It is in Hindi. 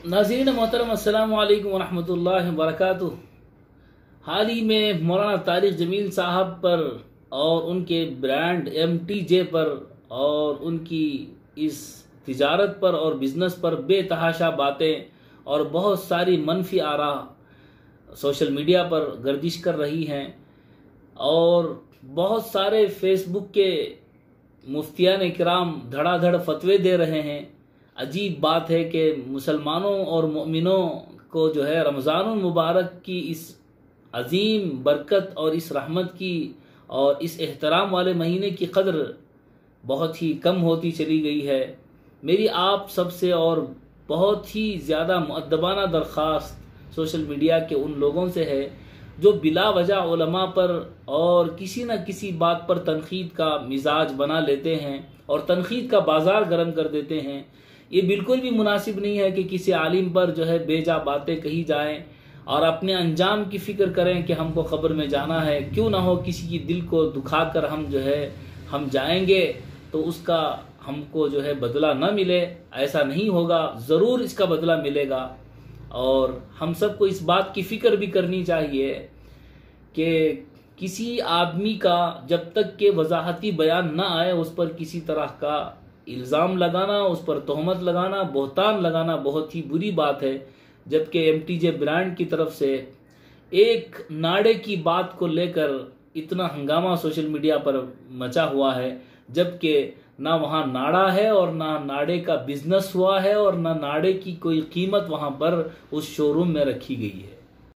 नाज़रीन मोहतरम, अस्सलामु अलैकुम वरहमतुल्लाहि वबरकातुहू। हाल ही में मौलाना तारिक जमील साहब पर और उनके ब्रांड MTJ पर और उनकी इस तिजारत पर और बिज़नेस पर बेतहाशा बातें और बहुत सारी मनफी आरा सोशल मीडिया पर गर्दिश कर रही हैं और बहुत सारे फेसबुक के मुफ्तियान इकराम धड़ाधड़ फतवे दे रहे हैं। अजीब बात है कि मुसलमानों और मोमिनों को जो है रमज़ानुल मुबारक की इस अजीम बरकत और इस रहमत की और इस एहतराम वाले महीने की कदर बहुत ही कम होती चली गई है। मेरी आप सबसे और बहुत ही ज़्यादा मुअद्दबाना दरख्वास्त सोशल मीडिया के उन लोगों से है जो बिला वजह उलमा पर और किसी न किसी बात पर तनकीद का मिजाज बना लेते हैं और तनकीद का बाजार गर्म कर देते हैं। ये बिल्कुल भी मुनासिब नहीं है कि किसी आलिम पर जो है बेजा बातें कही जाएं और अपने अंजाम की फ़िक्र करें कि हमको क़ब्र में जाना है, क्यों ना हो किसी की दिल को दुखाकर हम जो है हम जाएंगे तो उसका हमको जो है बदला न मिले। ऐसा नहीं होगा, ज़रूर इसका बदला मिलेगा। और हम सबको इस बात की फ़िक्र भी करनी चाहिए कि किसी आदमी का जब तक के वजाहती बयान ना आए उस पर किसी तरह का इल्ज़ाम लगाना, उस पर तोहमत लगाना, बहतान लगाना बहुत ही बुरी बात है। जबकि MTJ ब्रांड की तरफ से एक नाड़े की बात को लेकर इतना हंगामा सोशल मीडिया पर मचा हुआ है, जबकि ना वहाँ नाड़ा है और ना नाड़े का बिजनेस हुआ है और ना नाड़े की कोई कीमत वहाँ पर उस शोरूम में रखी गई है।